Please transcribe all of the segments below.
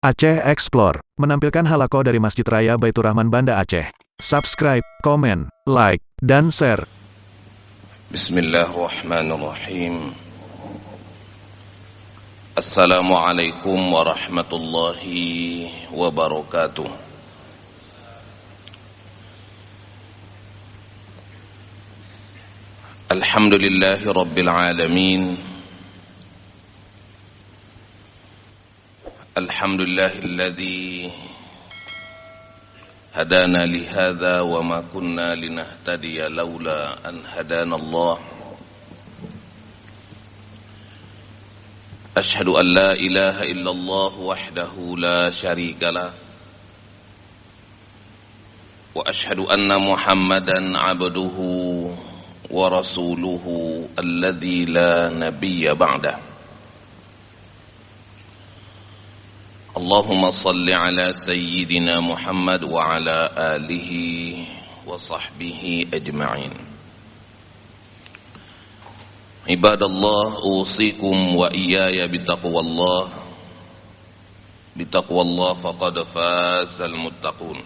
Aceh Explore menampilkan halaqah dari Masjid Raya Baitur Rahman Banda Aceh. Subscribe, komen, like, dan share. Bismillahirrahmanirrahim. Assalamualaikum warahmatullahi wabarakatuh. Alhamdulillahi rabbil alamin. Alhamdulillahilladzi hadana lihadza wa ma kunna linahtadiya laula an hadana Allah. Ashhadu an la ilaha illallah wahdahu la syarika lah wa ashhadu anna Muhammadan abduhu wa rasuluhu alladzi la nabiyya ba'dah. Allahumma salli ala sayyidina Muhammad wa ala alihi wa sahbihi ajma'in. Ibadallah, usikum wa iyaya bitaqwallah. Bitaqwallah faqad fazal muttaqun.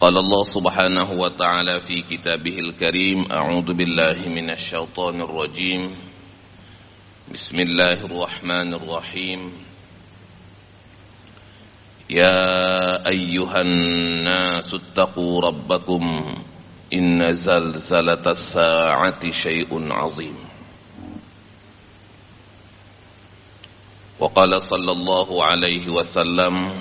Qala Allah subhanahu wa ta'ala fi kitabihil karim, a'udzu billahi minasy syaithanir rajim. Bismillahirrahmanirrahim. Ya ayyuhan nasu ttaqu rabbakum inna zalzalatas sa'ati syai'un 'azim. Wa qala sallallahu alaihi wasallam,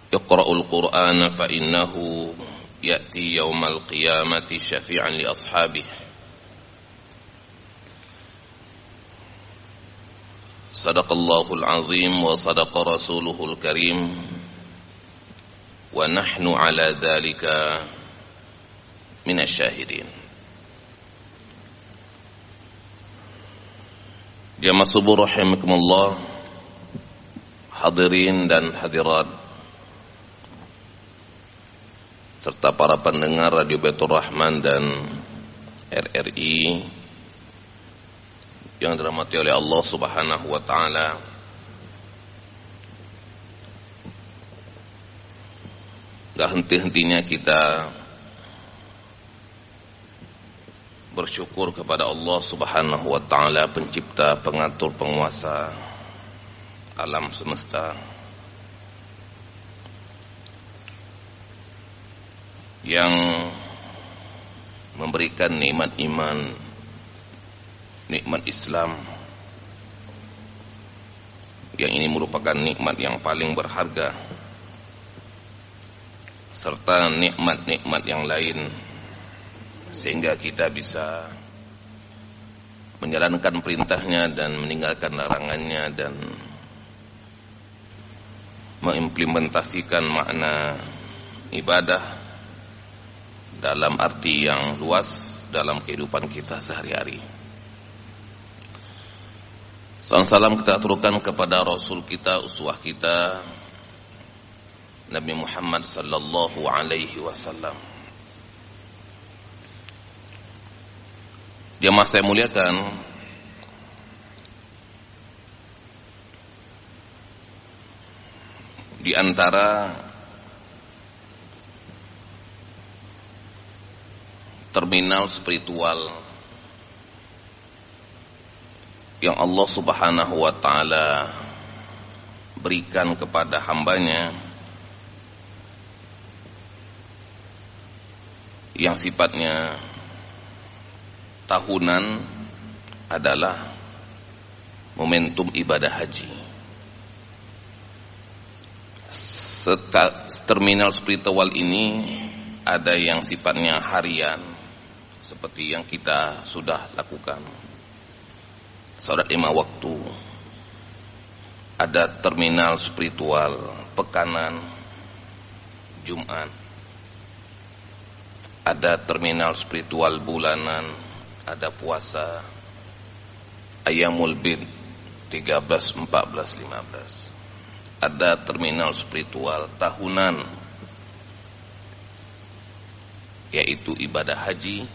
Iqra'ul Qur'ana fa innahu ya'ti yawmal qiyamati syafi'an li ashabihi. Sadaqallahul azim wa sadaqa rasuluhul karim wa nahnu ala dhalika minasyahidin. Jamaah subuh rahimakumullah, hadirin dan hadirat serta para pendengar Radio Baitur Rahman dan RRI yang dirahmati oleh Allah subhanahu wa ta'ala. Gak henti-hentinya kita bersyukur kepada Allah subhanahu wa ta'ala, pencipta, pengatur, penguasa alam semesta, yang memberikan nikmat iman, nikmat Islam, yang ini merupakan nikmat yang paling berharga, serta nikmat-nikmat yang lain, sehingga kita bisa menjalankan perintahnya dan meninggalkan larangannya, dan mengimplementasikan makna ibadah dalam arti yang luas dalam kehidupan kita sehari-hari. Salam kita aturkan kepada Rasul kita, uswah kita, Nabi Muhammad sallallahu alaihi wasallam. Jamaah saya muliakan, di antara terminal spiritual yang Allah subhanahu wa ta'ala berikan kepada hambanya, yang sifatnya tahunan, adalah momentum ibadah haji. Terminal spiritual ini ada yang sifatnya harian, seperti yang kita sudah lakukan, salat 5 waktu. Ada terminal spiritual pekanan, Jumat. Ada terminal spiritual bulanan, ada puasa, Ayyamul Bid 13, 14, 15. Ada terminal spiritual tahunan, yaitu ibadah haji.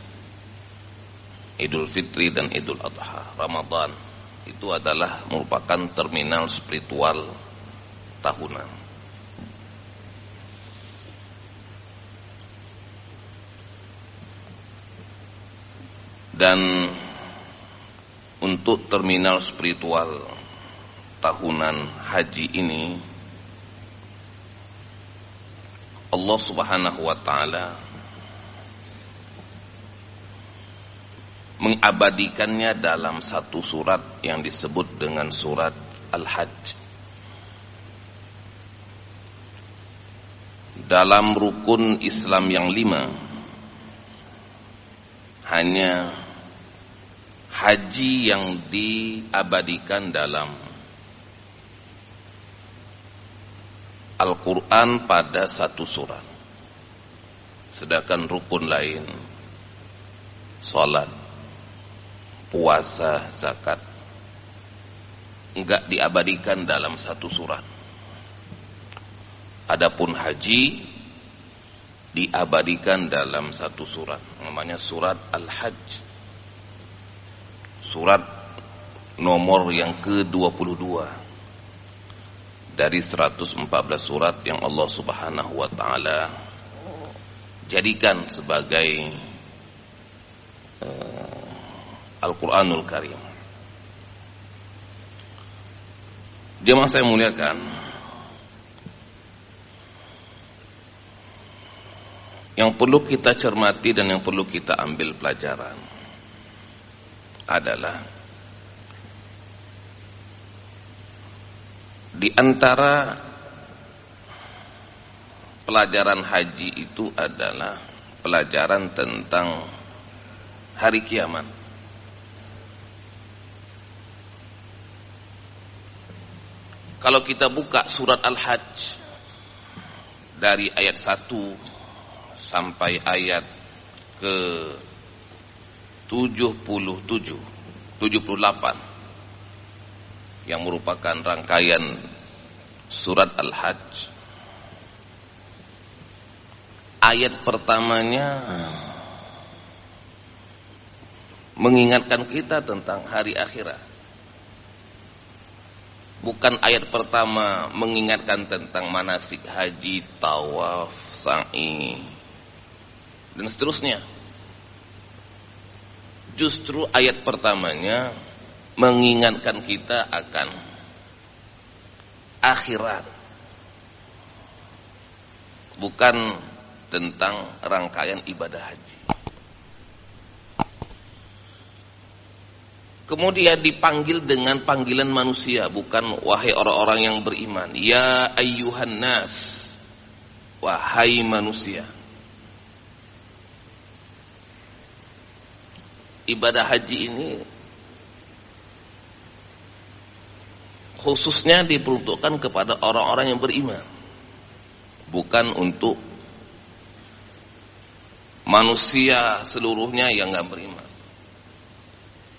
Idul Fitri dan Idul Adha. Ramadan itu adalah merupakan terminal spiritual tahunan. Dan untuk terminal spiritual tahunan haji ini, Allah Subhanahu wa taala mengabadikannya dalam satu surat yang disebut dengan surat Al-Hajj. Dalam rukun Islam yang 5, hanya haji yang diabadikan dalam Al-Quran pada satu surat. Sedangkan rukun lain, salat, puasa, zakat, enggak diabadikan dalam satu surat. Adapun haji diabadikan dalam satu surat, namanya surat Al-Hajj. Surat nomor yang ke-22 dari 114 surat yang Allah Subhanahu wa taala jadikan sebagai Al-Quranul Karim. Jemaah saya muliakan, yang perlu kita cermati dan yang perlu kita ambil pelajaran adalah di antara pelajaran haji itu adalah pelajaran tentang hari kiamat. Kalau kita buka surat Al-Hajj dari ayat 1 sampai ayat ke 78 yang merupakan rangkaian surat Al-Hajj, ayat pertamanya mengingatkan kita tentang hari akhirat. Bukan ayat pertama mengingatkan tentang manasik haji, tawaf, sa'i, dan seterusnya. Justru ayat pertamanya mengingatkan kita akan akhirat, bukan tentang rangkaian ibadah haji. Kemudian dipanggil dengan panggilan manusia, bukan wahai orang-orang yang beriman. Ya ayyuhan nas, wahai manusia. Ibadah haji ini khususnya diperuntukkan kepada orang-orang yang beriman, bukan untuk manusia seluruhnya yang enggak beriman.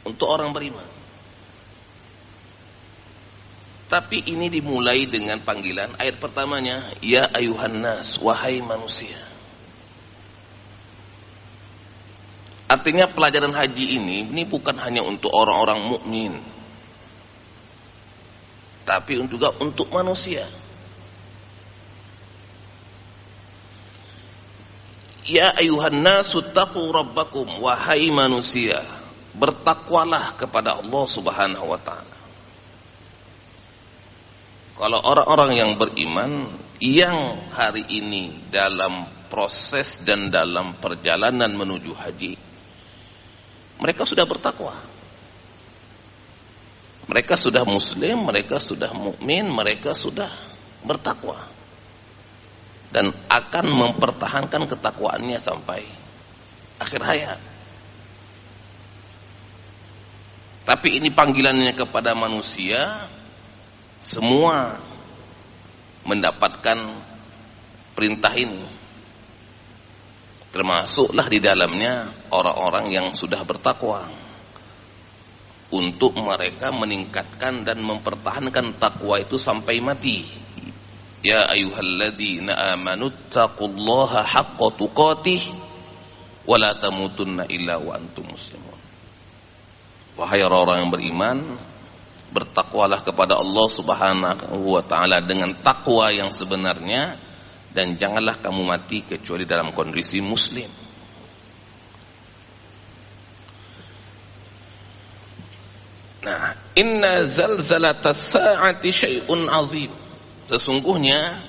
Untuk orang beriman. Tapi ini dimulai dengan panggilan ayat pertamanya, ya ayuhan nas, wahai manusia. Artinya pelajaran haji ini bukan hanya untuk orang-orang mukmin, tapi juga untuk manusia. Ya ayuhan nasu taqu rabbakum, wahai manusia, bertakwalah kepada Allah Subhanahu wa taala. Kalau orang-orang yang beriman yang hari ini dalam proses dan dalam perjalanan menuju haji, mereka sudah bertakwa. Mereka sudah muslim, mereka sudah mukmin, mereka sudah bertakwa. Dan akan mempertahankan ketakwaannya sampai akhir hayat. Tapi ini panggilannya kepada manusia, semua mendapatkan perintah ini. Termasuklah di dalamnya orang-orang yang sudah bertakwa. Untuk mereka meningkatkan dan mempertahankan takwa itu sampai mati. Ya ayyuhalladzina amanu taqullaha haqqa tuqatih wa la tamutunna illa wa antum muslimun. Wahai orang-orang yang beriman, bertakwalah kepada Allah Subhanahu wa taala dengan takwa yang sebenarnya, dan janganlah kamu mati kecuali dalam kondisi muslim. Nah, inna zalzalatas sa'ati syai'un azim. Sesungguhnya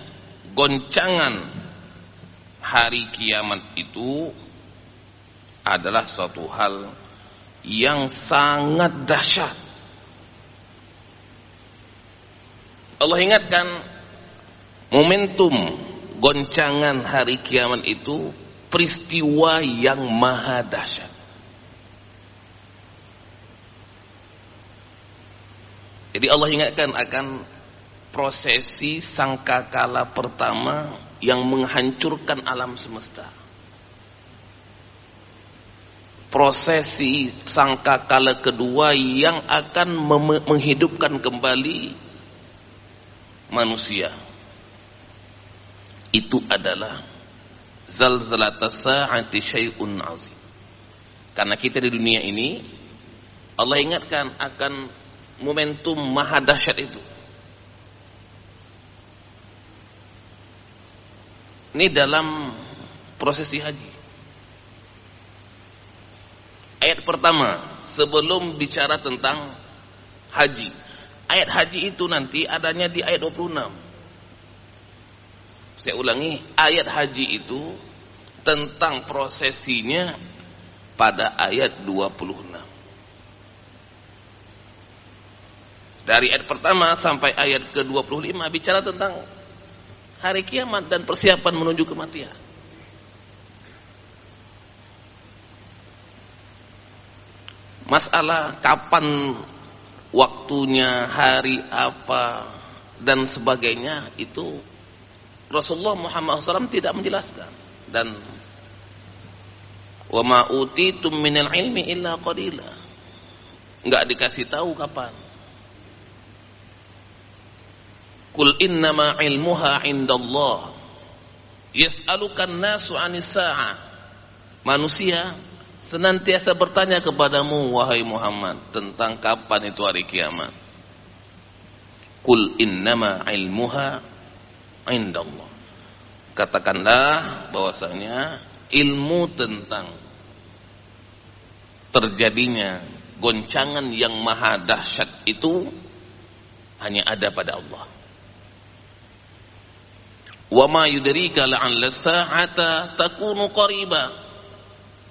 goncangan hari kiamat itu adalah suatu hal yang sangat dahsyat. Allah ingatkan momentum goncangan hari kiamat itu peristiwa yang maha dahsyat. Jadi Allah ingatkan akan prosesi sangkakala pertama yang menghancurkan alam semesta. Prosesi sangkakala kedua yang akan menghidupkan kembali manusia. Itu adalah zalzalatas sa'ati syai'un azim. Karena kita di dunia ini, Allah ingatkan akan momentum maha dahsyat itu. Ini dalam prosesi haji. Ayat pertama sebelum bicara tentang haji. Ayat haji itu nanti adanya di ayat 26. Saya ulangi, ayat haji itu tentang prosesinya pada ayat 26. Dari ayat pertama sampai ayat ke-25 bicara tentang hari kiamat dan persiapan menuju kematian. Masalah kapan waktunya, hari apa dan sebagainya itu Rasulullah Muhammad SAW tidak menjelaskan. Dan wa ma utitum minal ilmi illa qalila, enggak dikasih tahu kapan. Qul innama ilmuha indallah yas'alukan nasu 'anis sa'ah. Manusia senantiasa bertanya kepadamu wahai Muhammad tentang kapan itu hari kiamat. Qul innama ilmuha indallah. Katakanlah bahwasanya ilmu tentang terjadinya goncangan yang maha dahsyat itu hanya ada pada Allah. Wa ma yudrika la'alla sa'ata takunu qariba.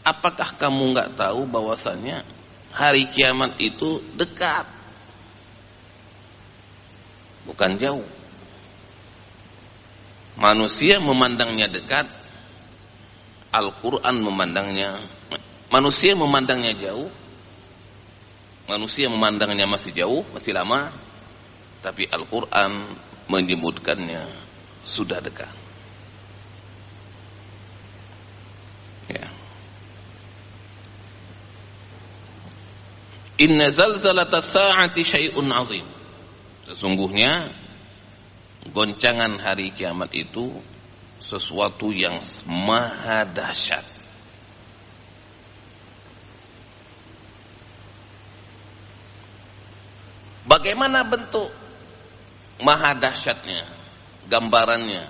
Apakah kamu enggak tahu bahwasanya hari kiamat itu dekat, bukan jauh. Manusia memandangnya dekat, Al-Quran memandangnya, manusia memandangnya jauh, manusia memandangnya masih jauh, masih lama, tapi Al-Quran menyebutkannya sudah dekat. Ya. Inna zalzalatas sa'ati syai'un azim. Sesungguhnya goncangan hari kiamat itu sesuatu yang maha dahsyat. Bagaimana bentuk maha dahsyatnya? Gambarannya,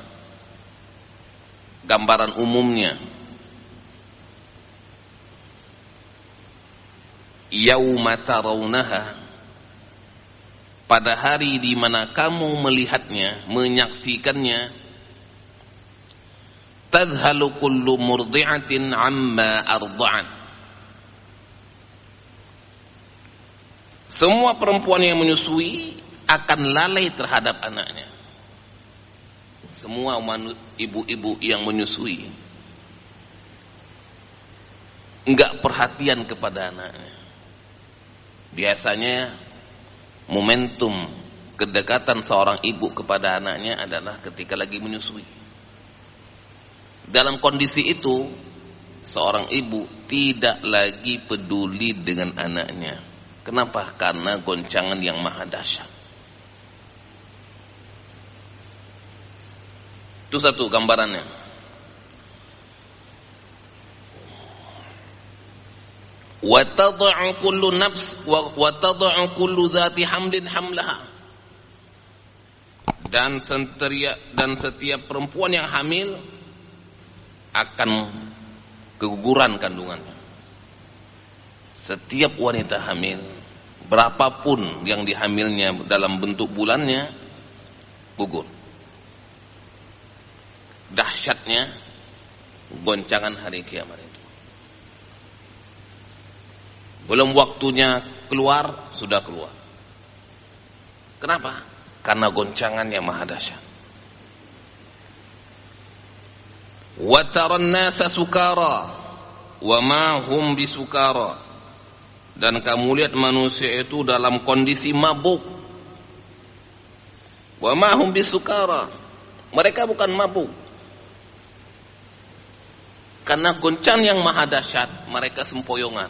gambaran umumnya. Yauma tarawunaha, pada hari di mana kamu melihatnya, menyaksikannya, tadhalu kullu murdi'atin amma arda'at. Semua perempuan yang menyusui akan lalai terhadap anaknya. Semua ibu-ibu yang menyusui enggak perhatian kepada anaknya. Biasanya momentum kedekatan seorang ibu kepada anaknya adalah ketika lagi menyusui. Dalam kondisi itu, seorang ibu tidak lagi peduli dengan anaknya. Kenapa? Karena goncangan yang maha dahsyat. Itu satu gambarannya. Wa tad'u kullu nafs wa tad'u kullu dhati hamlin hamlaha. Dan setiap perempuan yang hamil akan keguguran kandungannya. Setiap wanita hamil, berapapun yang dihamilnya dalam bentuk bulannya, gugur. Dahsyatnya goncangan hari kiamat itu. Belum waktunya keluar, sudah keluar. Kenapa? Karena goncangan yang maha dahsyat. Wa taran nasa sukara wa ma hum bisukara. Dan kamu lihat manusia itu dalam kondisi mabuk. Wa ma hum bisukara. Mereka bukan mabuk. Karena goncangan yang maha dahsyat, mereka sempoyongan.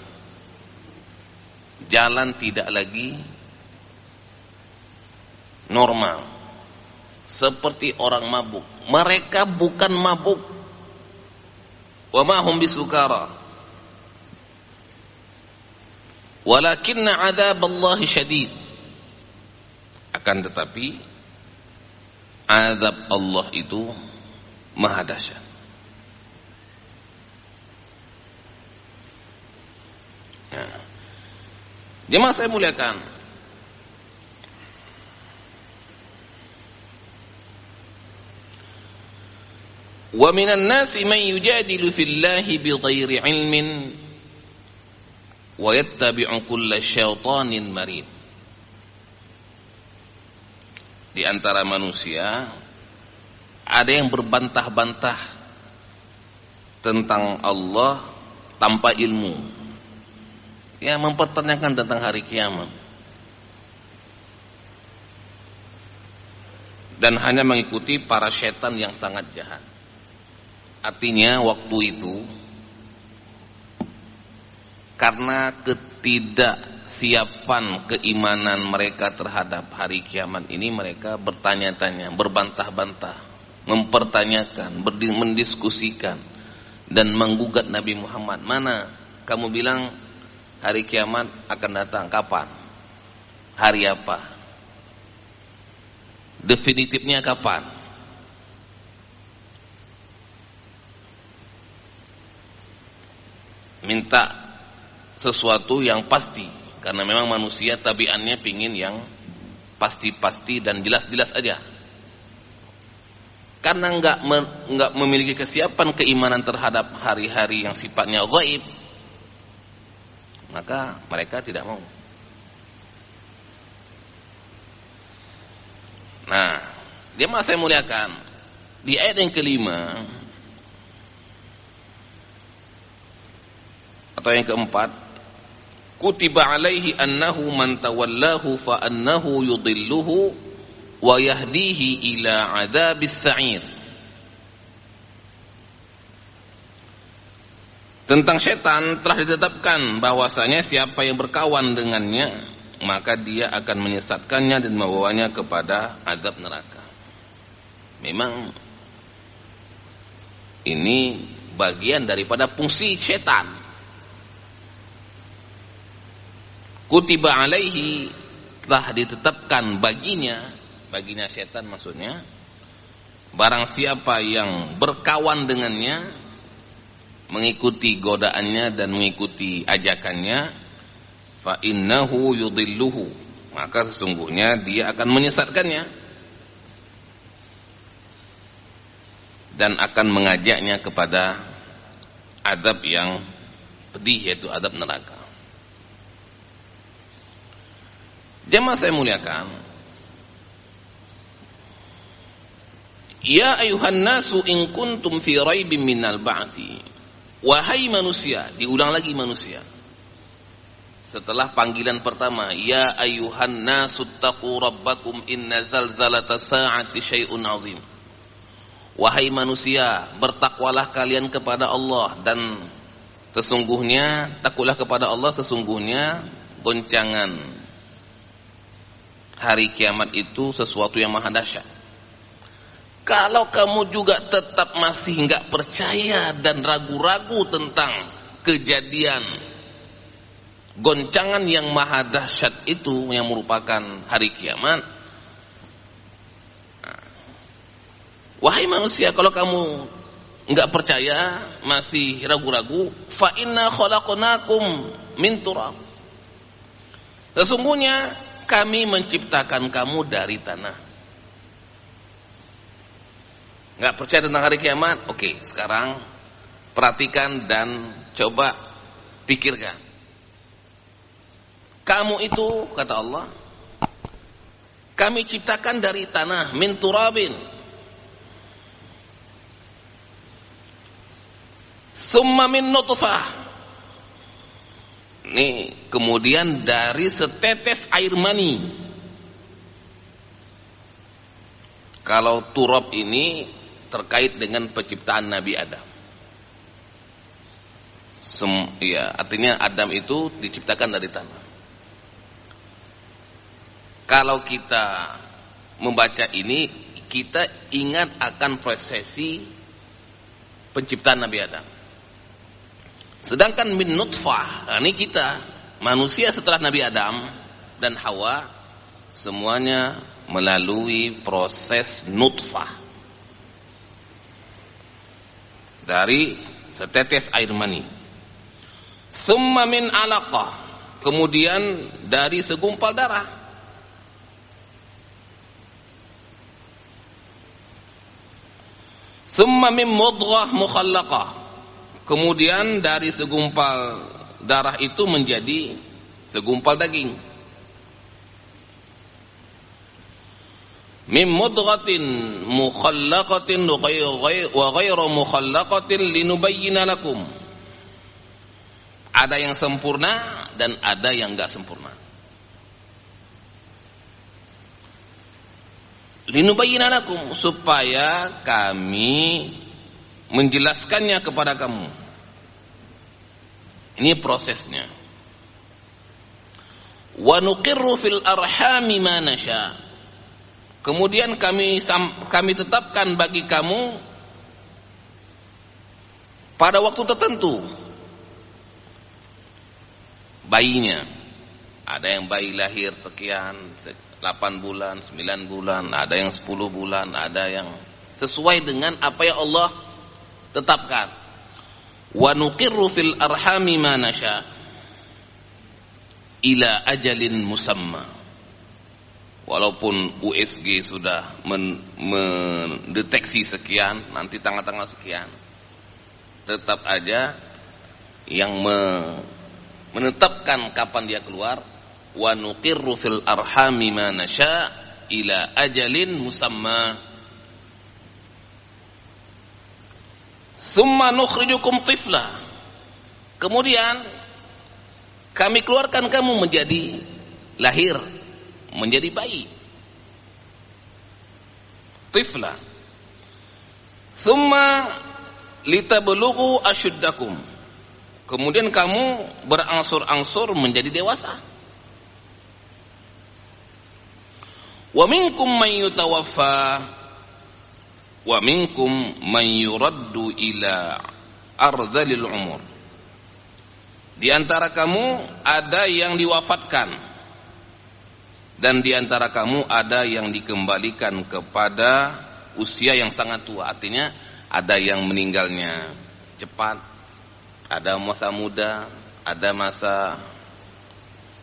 Jalan tidak lagi normal, seperti orang mabuk. Mereka bukan mabuk. Wa ma hum bisukara walakinna adzaballahi syadid. Akan tetapi azab Allah itu maha dahsyat. Nah, jemaah saya muliakan, wa minan nasi man yujadilu fillahi bighairi ilmin wa yattabi'u kulla syaitanin marid. Di antara manusia ada yang berbantah-bantah tentang Allah tanpa ilmu, ya, mempertanyakan tentang hari kiamat, dan hanya mengikuti para setan yang sangat jahat. Artinya waktu itu karena ketidaksiapan keimanan mereka terhadap hari kiamat ini, mereka bertanya-tanya, berbantah-bantah, mempertanyakan, mendiskusikan dan menggugat Nabi Muhammad. Mana kamu bilang hari kiamat akan datang, kapan? Hari apa? Definitifnya kapan? Minta sesuatu yang pasti, karena memang manusia tabiannya pingin yang pasti-pasti dan jelas-jelas aja. Karena enggak memiliki kesiapan keimanan terhadap hari-hari yang sifatnya gaib, maka mereka tidak mau. Nah, jemaah saya muliakan, di ayat yang kelima atau yang keempat, kutiba alaihi annahu man tawallahu fa annahu yudilluhu wa yahdihi ila adzabis sa'ir. Tentang setan telah ditetapkan bahwasanya siapa yang berkawan dengannya, maka dia akan menyesatkannya dan membawanya kepada azab neraka. Memang ini bagian daripada fungsi setan. Kutiba alaihi, telah ditetapkan baginya setan maksudnya, barang siapa yang berkawan dengannya, mengikuti godaannya dan mengikuti ajakannya, fa innahu yudilluhu, maka sesungguhnya dia akan menyesatkannya dan akan mengajaknya kepada azab yang pedih, yaitu azab neraka. Jemaah saya muliakan, ya ayuhan nasu in kuntum fi raibin minal ba'thi. Wahai manusia, diulang lagi manusia. Setelah panggilan pertama, ya ayuhan nasu taqu rabbakum inna zalzalatas sa'ati syai'un azim. Wahai manusia, bertakwalah kalian kepada Allah, dan sesungguhnya takutlah kepada Allah, sesungguhnya goncangan hari kiamat itu sesuatu yang maha dahsyat. Kalau kamu juga tetap masih enggak percaya dan ragu-ragu tentang kejadian goncangan yang maha dahsyat itu yang merupakan hari kiamat. Wahai manusia, kalau kamu enggak percaya, masih ragu-ragu, fa inna khalaqnakum min turab. Sesungguhnya kami menciptakan kamu dari tanah. Enggak percaya tentang hari kiamat? Oke, sekarang perhatikan dan coba pikirkan. Kamu itu, kata Allah, kami ciptakan dari tanah, min turabin. Thumma min nutfah. Nih, kemudian dari setetes air mani. Kalau turab ini terkait dengan penciptaan Nabi Adam. Ya, artinya Adam itu diciptakan dari tanah. Kalau kita membaca ini, kita ingat akan prosesi penciptaan Nabi Adam. Sedangkan min nutfah, ini kita manusia setelah Nabi Adam dan Hawa semuanya melalui proses nutfah dari setetes air mani. Thumma min alaqah, kemudian dari segumpal darah. Thumma min mudghah mukhallaqah, kemudian dari segumpal darah itu menjadi segumpal daging. Mim mudghatin mukhallaqatin wa ghairu mukhallaqatin linubayyina lakum. Ada yang sempurna dan ada yang enggak sempurna. Linubayyina lakum, supaya kami menjelaskannya kepada kamu. Ini prosesnya. Wa nuqirru fil arhami ma nasha. Kemudian kami tetapkan bagi kamu pada waktu tertentu bayinya. Ada yang bayi lahir sekian, 8 bulan, 9 bulan, ada yang 10 bulan, ada yang sesuai dengan apa yang Allah tetapkan. Wa nuqirru fil arhami ma nasha ila ajalin musamma. Walaupun USG sudah mendeteksi sekian, nanti tanggal-tanggal sekian, tetap aja yang menetapkan kapan dia keluar. Wa nuqirru fil arhami ma nasha ila ajalin musamma. Thumma nukhrijukum tifla. Kemudian kami keluarkan kamu menjadi lahir, menjadi bayi. Tifla. Thumma litablughu ashuddakum. Kemudian kamu berangsur-angsur menjadi dewasa. Wa minkum man yutawaffa wa minkum man yuraddu ila ardhilil umur. Di antara kamu ada yang diwafatkan, dan di antara kamu ada yang dikembalikan kepada usia yang sangat tua. Artinya ada yang meninggalnya cepat, ada masa muda, ada masa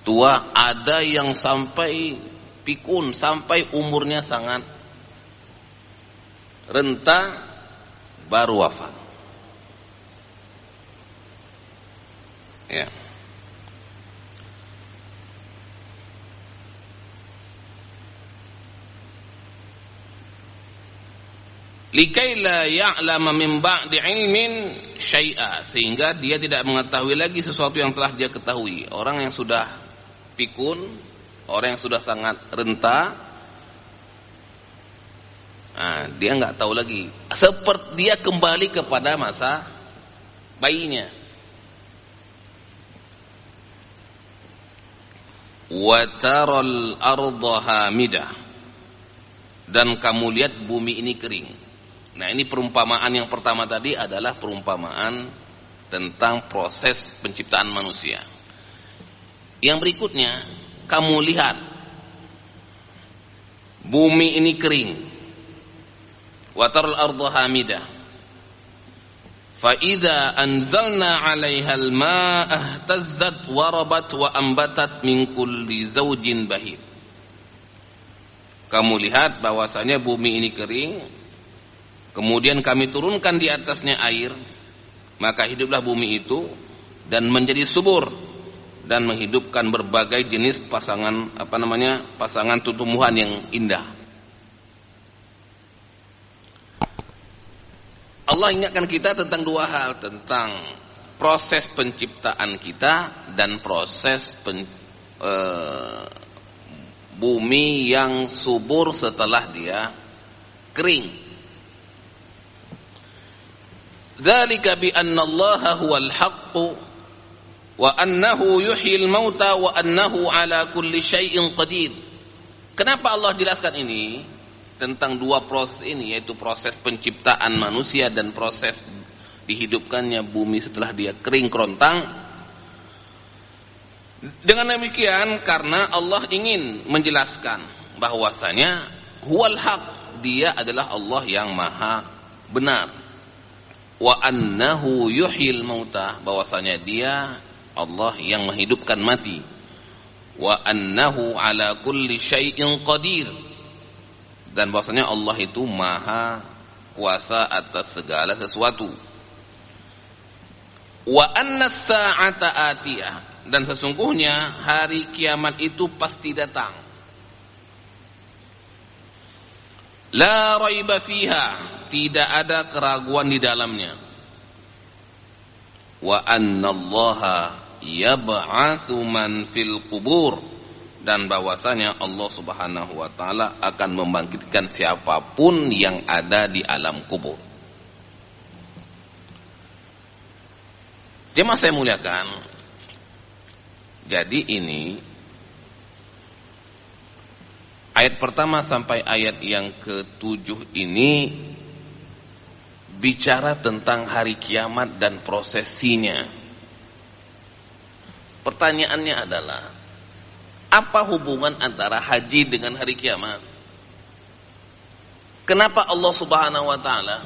tua, ada yang sampai pikun, sampai umurnya sangat renta baru wafat. Ya. Likai la ya'lama min ba'di ilmin syai'a, sehingga dia tidak mengetahui lagi sesuatu yang telah dia ketahui. Orang yang sudah pikun, orang yang sudah sangat renta, dia enggak tahu lagi. Seperti dia kembali kepada masa bayinya. Wa taral arda hamidah, dan kamu lihat bumi ini kering. Nah, ini perumpamaan yang pertama tadi adalah perumpamaan tentang proses penciptaan manusia. Yang berikutnya, kamu lihat bumi ini kering. Wa taral arda hamidah. Fa idza anzalna 'alaiha al-ma'a ihtazzat wa rabat wa ambatat min kulli zawjin bahid. Kamu lihat bahwasanya bumi ini kering, kemudian kami turunkan di atasnya air, maka hiduplah bumi itu dan menjadi subur dan menghidupkan berbagai jenis pasangan pasangan tumbuhan yang indah. Allah ingatkan kita tentang dua hal, tentang proses penciptaan kita dan proses bumi yang subur setelah dia kering. Dzalika bi anna Allaha huwal haqq wa annahu yuhyil mauta wa annahu ala kulli syai'in qadir. Kenapa Allah jelaskan ini tentang dua proses ini, yaitu proses penciptaan manusia dan proses dihidupkannya bumi setelah dia kering kerontang? Dengan demikian karena Allah ingin menjelaskan bahwasanya huwal haq, dia adalah Allah yang maha benar. Wa annahu yuhyil mauta, bahwasanya dia Allah yang menghidupkan mati. Wa annahu ala kulli syai'in qadir, dan bahwasanya Allah itu maha kuasa atas segala sesuatu. Wa anna as-sa'ata atiyah, dan sesungguhnya hari kiamat itu pasti datang. La raiba fiha, tidak ada keraguan di dalamnya. Wa anna Allaha yab'atsu man fil qubur, dan bahwasanya Allah Subhanahu wa taala akan membangkitkan siapapun yang ada di alam kubur. Jemaah saya muliakan, jadi ini ayat pertama sampai ayat yang ke-7 ini bicara tentang hari kiamat dan prosesinya. Pertanyaannya adalah, apa hubungan antara haji dengan hari kiamat? Kenapa Allah Subhanahu wa taala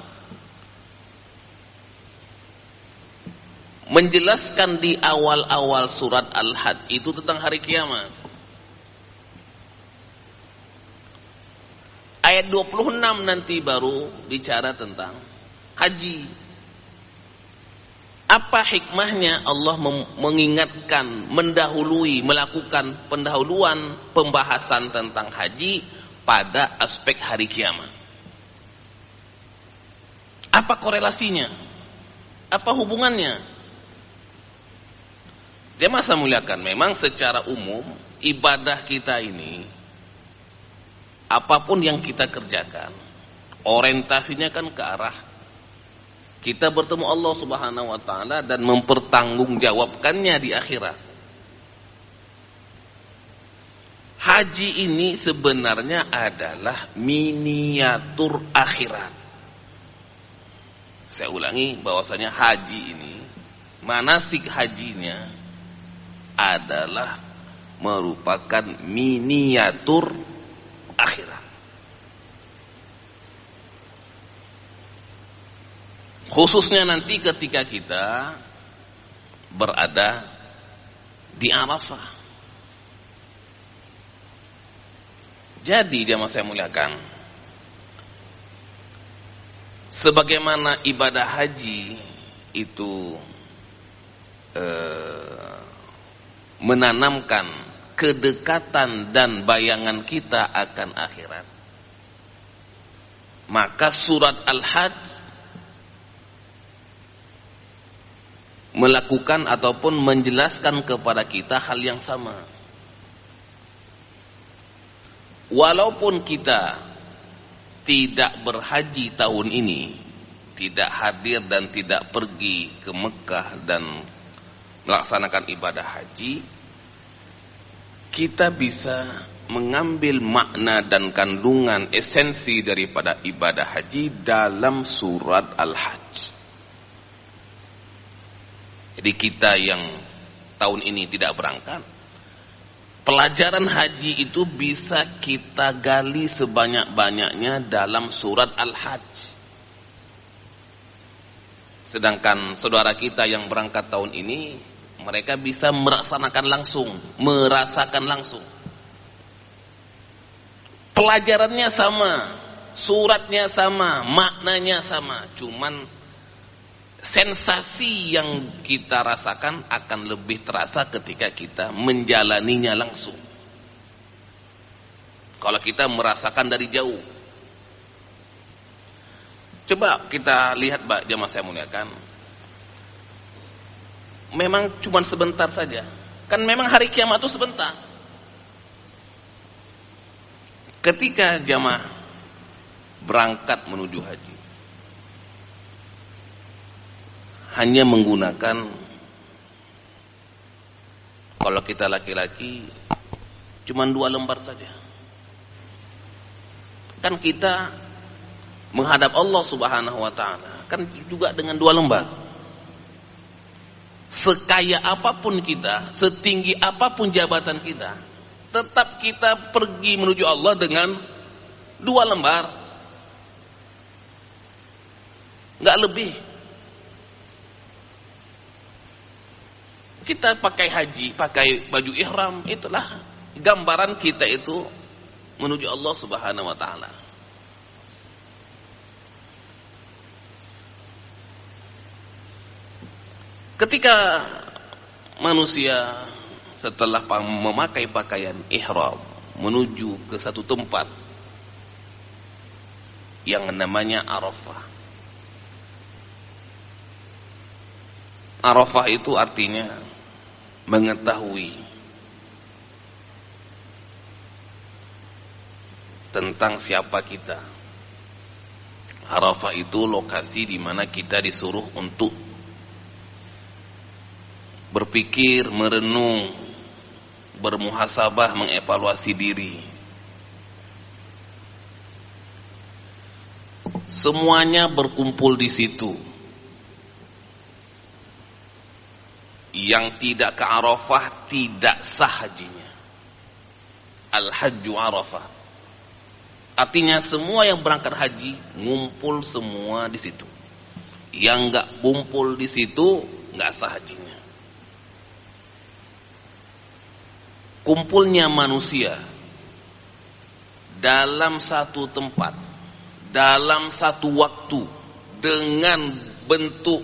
menjelaskan di awal-awal surat Al-Hajj itu tentang hari kiamat? Ayat 26 nanti baru bicara tentang haji. Apa hikmahnya Allah mengingatkan, mendahului, melakukan pendahuluan pembahasan tentang haji pada aspek hari kiamat? Apa korelasinya? Apa hubungannya? Dia masa muliakan, memang secara umum ibadah kita ini, apapun yang kita kerjakan, orientasinya kan ke arah kita bertemu Allah Subhanahu wa taala dan mempertanggungjawabkannya di akhirat. Haji ini sebenarnya adalah miniatur akhirat. Saya ulangi bahwasanya haji ini, manasik hajinya adalah merupakan miniatur akhirat. Khususnya nanti ketika kita berada di Arafah. Jadi jemaah saya muliakan, sebagaimana ibadah haji itu menanamkan kedekatan dan bayangan kita akan akhirat, maka surat Al-Hajj melakukan ataupun menjelaskan kepada kita hal yang sama. Walaupun kita tidak berhaji tahun ini, tidak hadir dan tidak pergi ke Mekah dan melaksanakan ibadah haji, kita bisa mengambil makna dan kandungan esensi daripada ibadah haji dalam surat Al-Hajj. Jadi kita yang tahun ini tidak berangkat, pelajaran haji itu bisa kita gali sebanyak-banyaknya dalam surat Al-Hajj. Sedangkan saudara kita yang berangkat tahun ini, mereka bisa merasakan langsung. Pelajarannya sama, suratnya sama, maknanya sama, cuman sensasi yang kita rasakan akan lebih terasa ketika kita menjalaninya langsung. Kalau kita merasakan dari jauh. Coba kita lihat, Mbak, jamaah saya muliakan. Memang cuma sebentar saja. Kan memang hari kiamat itu sebentar. Ketika jamaah berangkat menuju haji, hanya menggunakan, kalau kita laki-laki, cuma 2 lembar saja. Kan kita menghadap Allah Subhanahu wa ta'ala kan juga dengan 2 lembar. Sekaya apapun kita, setinggi apapun jabatan kita, tetap kita pergi menuju Allah dengan 2 lembar, nggak lebih. Kita pakai haji, pakai baju ihram, itulah gambaran kita itu menuju Allah Subhanahu wa ta'ala. Ketika manusia setelah memakai pakaian ihram menuju ke satu tempat yang namanya Arafah. Arafah itu artinya mengetahui tentang siapa kita. Arafah itu lokasi di mana kita disuruh untuk berpikir, merenung, bermuhasabah, mengevaluasi diri. Semuanya berkumpul di situ. Yang tidak ke Arafah tidak sah hajinya. Al-Hajju Arafah. Artinya semua yang berangkat haji ngumpul semua di situ. Yang enggak kumpul di situ enggak sah hajinya. Kumpulnya manusia dalam satu tempat, dalam satu waktu, dengan bentuk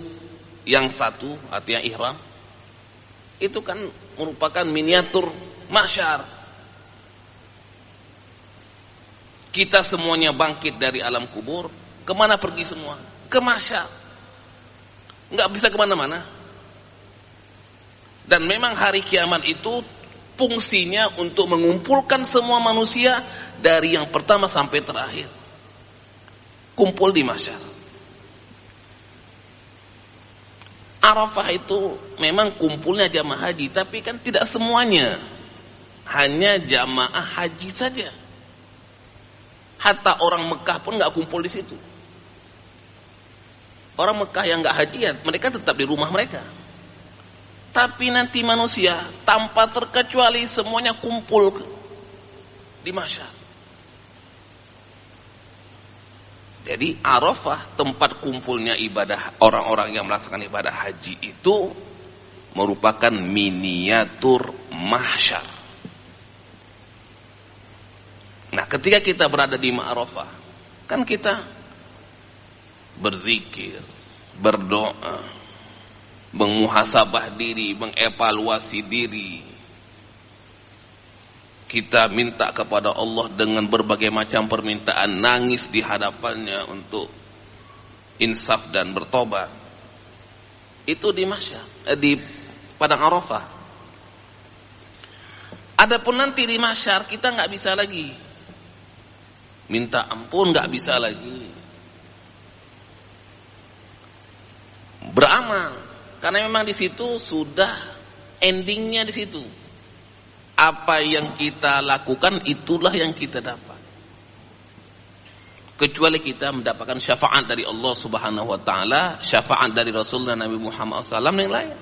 yang satu, artinya ihram, itu kan merupakan miniatur mahsyar. Kita semuanya bangkit dari alam kubur, kemana pergi semua? Ke mahsyar. Nggak bisa kemana-mana. Dan memang hari kiamat itu fungsinya untuk mengumpulkan semua manusia dari yang pertama sampai terakhir. Kumpul di mahsyar. Arafah itu memang kumpulnya jamaah haji, tapi kan tidak semuanya. Hanya jamaah haji saja. Hatta orang Mekah pun nggak kumpul di situ. Orang Mekah yang nggak hajian, mereka tetap di rumah mereka. Tapi nanti manusia tanpa terkecuali semuanya kumpul di mahsyar. Jadi Arafah, tempat kumpulnya ibadah orang-orang yang melaksanakan ibadah haji itu merupakan miniatur mahsyar. Nah, ketika kita berada di Arafah, kan kita berzikir, berdoa, menguhasabah diri, mengevaluasi diri. Kita minta kepada Allah dengan berbagai macam permintaan, nangis di hadapannya untuk insaf dan bertobat. Itu di mahsyar, di padang Arafah. Adapun nanti di mahsyar kita nggak bisa lagi minta ampun, nggak bisa lagi beramal. Karena memang di situ sudah endingnya di situ. Apa yang kita lakukan itulah yang kita dapat. Kecuali kita mendapatkan syafaat dari Allah Subhanahu wa ta'ala, syafaat dari Rasulullah Nabi Muhammad SAW yang lain.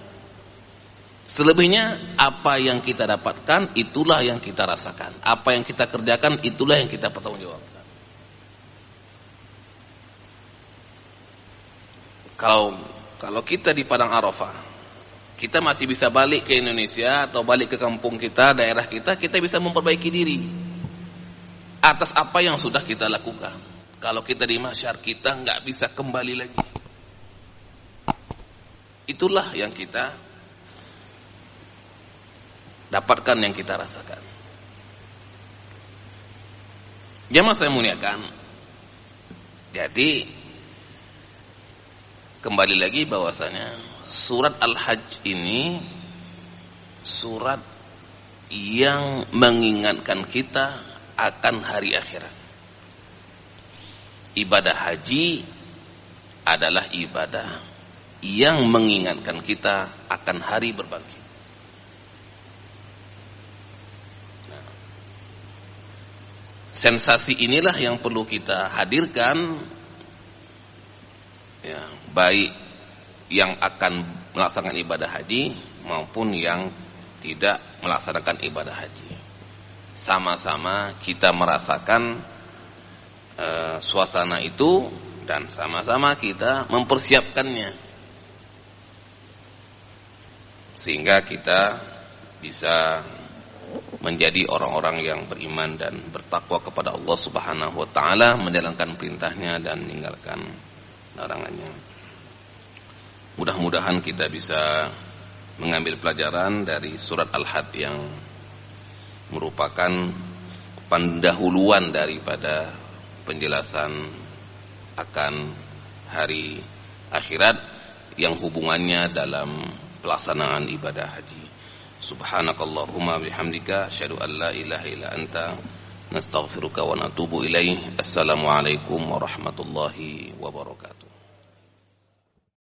Selebihnya apa yang kita dapatkan itulah yang kita rasakan. Apa yang kita kerjakan itulah yang kita pertanggungjawabkan. Kalau kita di Padang Arafah, kita masih bisa balik ke Indonesia atau balik ke kampung kita, daerah kita bisa memperbaiki diri atas apa yang sudah kita lakukan. Kalau kita di mahsyar, kita nggak bisa kembali lagi. Itulah yang kita dapatkan, yang kita rasakan. Jamaah saya muliakan. Jadi kembali lagi bahwasanya surat Al-Hajj ini surat yang mengingatkan kita akan hari akhirat. Ibadah haji adalah ibadah yang mengingatkan kita akan hari berbangkit. Sensasi inilah yang perlu kita hadirkan, ya, baik yang akan melaksanakan ibadah haji maupun yang tidak melaksanakan ibadah haji. Sama-sama kita merasakan suasana itu dan sama-sama kita mempersiapkannya, sehingga kita bisa menjadi orang-orang yang beriman dan bertakwa kepada Allah Subhanahu wa taala, menjalankan perintahnya dan meninggalkan larangannya. Mudah-mudahan kita bisa mengambil pelajaran dari surat Al-Hajj yang merupakan pendahuluan daripada penjelasan akan hari akhirat yang hubungannya dalam pelaksanaan ibadah haji. Subhanakallahumma bihamdika asyhadu an la ilaha illa anta nastaghfiruka wa natubu ilaih. Assalamualaikum warahmatullahi wabarakatuh.